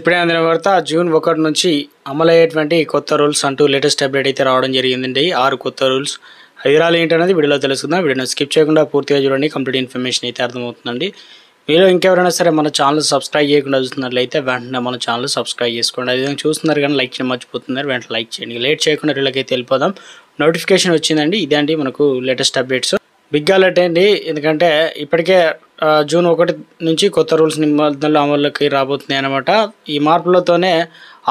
ఇప్పుడే అందిన వార్త జూన్ 1 నుంచి అమలయ్యేటువంటి కొత్త రూల్స్ అంటూ లేటెస్ట్ అప్డేట్ అయితే రావడం జరిగిందండి. 6 కొత్త రూల్స్ వివరాలు ఏంటనేది వీడియోలో తెలుసుకుందాం. వీడియోని స్కిప్ చేయకుండా పూర్తిగా చూడండి. కంప్లీట్ ఇన్ఫర్మేషన్ అయితే అర్థమవుతుందండి. మీరు ఇంకెవరైనా సరే మన ఛానల్ సబ్స్క్రైబ్ చేయకుండా చూస్తున్నట్లయితే వెంటనే మన ఛానల్ సబ్స్క్రైబ్ చేసుకోండి. అదేవిధంగా చూస్తున్నారు కానీ లైక్ చేయడం మర్చిపోతున్నారు, వెంటనే లైక్ చేయండి. లేట్ చేయకుండా వీళ్ళకైతే వెళ్ళిపోదాం. నోటిఫికేషన్ వచ్చిందండి. ఇదే అండి మనకు లేటెస్ట్ అప్డేట్స్. బిగ్ అలర్ట్ అండి, ఎందుకంటే ఇప్పటికే జూన్ 1 నుంచి కొత్త రూల్స్ నిబంధనలు అమల్లోకి రాబోతున్నాయి అన్నమాట. ఈ మార్పులతోనే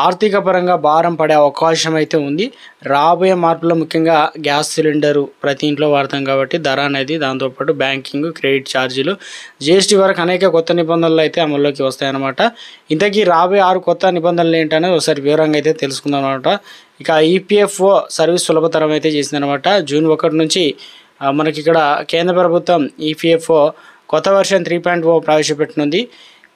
ఆర్థిక పరంగా భారం పడే అవకాశం అయితే ఉంది. రాబోయే మార్పుల్లో ముఖ్యంగా గ్యాస్ సిలిండరు ప్రతి ఇంట్లో వాడతాం కాబట్టి ధర అనేది, దాంతోపాటు బ్యాంకింగ్, క్రెడిట్ ఛార్జీలు, జీఎస్టీ వరకు అనేక కొత్త నిబంధనలు అయితే అమల్లోకి వస్తాయన్నమాట. ఇంతకీ రాబోయే 6 కొత్త నిబంధనలు ఏంటనేది ఒకసారి వివరంగా అయితే తెలుసుకుందాం అనమాట. ఇక ఈపీఎఫ్ఓ సర్వీస్ సులభతరం అయితే చేసిందనమాట. జూన్ 1 నుంచి మనకి ఇక్కడ కేంద్ర ప్రభుత్వం ఈపీఎఫ్ఓ కొత్త వర్షన్ 3.0 ప్రవేశపెట్టనుంది.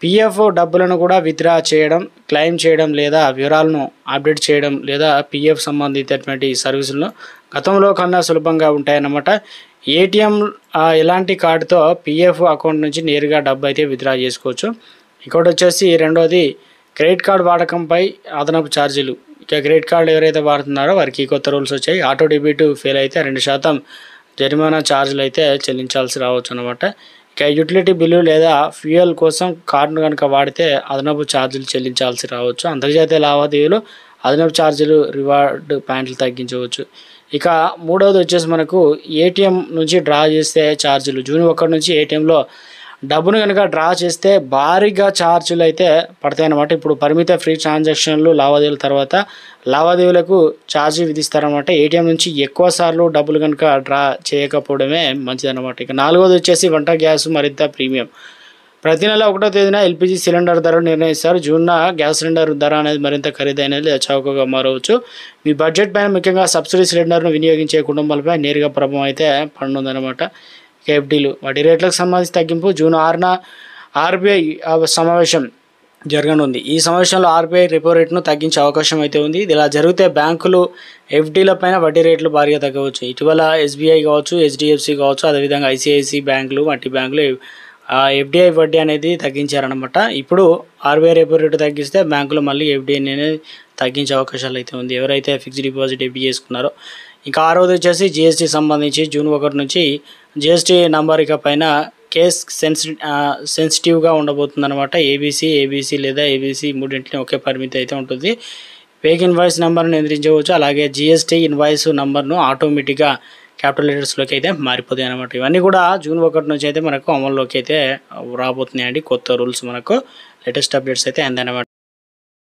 పిఎఫ్ఓ డబ్బులను కూడా విత్డ్రా చేయడం, క్లెయిమ్ చేయడం లేదా వివరాలను అప్డేట్ చేయడం లేదా పిఎఫ్ సంబంధితటువంటి సర్వీసులను గతంలో కన్నా సులభంగా ఉంటాయన్నమాట. ఏటీఎం ఎలాంటి కార్డుతో పిఎఫ్ అకౌంట్ నుంచి నేరుగా డబ్బు అయితే విత్డ్రా చేసుకోవచ్చు. ఇంకోటి వచ్చేసి రెండోది క్రెడిట్ కార్డు వాడకంపై అదనపు ఛార్జీలు. ఇక క్రెడిట్ కార్డు ఎవరైతే వాడుతున్నారో వారికి కొత్త రూల్స్ వచ్చాయి. ఆటో డెబిట్ ఫెయిల్ అయితే 2% జరిమానా ఛార్జీలు అయితే చెల్లించాల్సి రావచ్చు అనమాట. ఇక యూటిలిటీ బిల్లు లేదా ఫ్యూయల్ కోసం కార్డును కనుక వాడితే అదనపు ఛార్జీలు చెల్లించాల్సి రావచ్చు. అంతర్జాతీయ లావాదేవీలు అదనపు ఛార్జీలు, రివార్డ్ పాయింట్లు తగ్గించవచ్చు. ఇక మూడవది వచ్చేసి మనకు ఏటీఎం నుంచి డ్రా చేస్తే ఛార్జీలు. జూన్ 1 నుంచి ఏటీఎంలో డబ్బును కనుక డ్రా చేస్తే భారీగా ఛార్జీలు అయితే పడతాయి అన్నమాట. ఇప్పుడు పరిమిత ఫ్రీ ట్రాన్సాక్షన్లు, లావాదేవీల తర్వాత లావాదేవీలకు ఛార్జీ విధిస్తారన్నమాట. ఏటీఎం నుంచి ఎక్కువ సార్లు డబ్బులు కనుక డ్రా చేయకపోవడమే మంచిదన్నమాట. ఇక నాలుగోది వచ్చేసి వంట గ్యాస్ మరింత ప్రీమియం. ప్రతి నెల 1వ తేదీన ఎల్పిజి సిలిండర్ ధర నిర్ణయిస్తారు. జూన్న గ్యాస్ సిలిండర్ ధర అనేది మరింత ఖరీదైనది, చౌకగా మారవచ్చు. మీ బడ్జెట్ పైన ముఖ్యంగా సబ్సిడీ సిలిండర్ను వినియోగించే కుటుంబాలపై నేరుగా ప్రభావం అయితే పడనుందన్నమాట. ఎఫ్డీలు వడ్డీ రేట్లకు సంబంధించి తగ్గింపు. జూన్ 6న ఆర్బీఐ సమావేశం జరగనుంది. ఈ సమావేశంలో ఆర్బీఐ రెపో రేట్ను తగ్గించే అవకాశం అయితే ఉంది. ఇది ఇలా జరిగితే బ్యాంకులు ఎఫ్డీలపైన వడ్డీ రేట్లు భారీగా తగ్గవచ్చు. ఇటీవల ఎస్బీఐ కావచ్చు, హెచ్డిఎఫ్సి కావచ్చు, అదేవిధంగా ఐసిఐసి బ్యాంకులు వంటి బ్యాంకులు ఎఫ్డీఐ వడ్డీ అనేది తగ్గించారనమాట. ఇప్పుడు ఆర్బీఐ రెపో రేటు తగ్గిస్తే బ్యాంకులు మళ్ళీ ఎఫ్డీ అనేది తగ్గించే అవకాశాలు అయితే ఉంది, ఎవరైతే ఫిక్స్డ్ డిపాజిట్ ఎఫ్డీ చేసుకున్నారో. ఇంకా ఆరోది వచ్చేసి జిఎస్టీ సంబంధించి జూన్ 1 నుంచి జిఎస్టీ నంబర్ ఇక పైన కేస్ సెన్సిటివ్గా ఉండబోతుంది అనమాట. ఏబీసీ లేదా ఏబీసీ మూడింటిని ఒకే పరిమితి అయితే ఉంటుంది. ఫేక్ ఇన్వాయిస్ నెంబర్ను నియంత్రించవచ్చు. అలాగే జిఎస్టీ ఇన్వాయిస్ నెంబర్ను ఆటోమేటిక్గా క్యాపిటల్ లెటర్స్లోకి అయితే మారిపోతాయి అనమాట. ఇవన్నీ కూడా జూన్ 1 నుంచి అయితే మనకు అమల్లోకి అయితే రాబోతున్నాయండి. కొత్త రూల్స్ మనకు లేటెస్ట్ అప్డేట్స్ అయితే అందనమాట.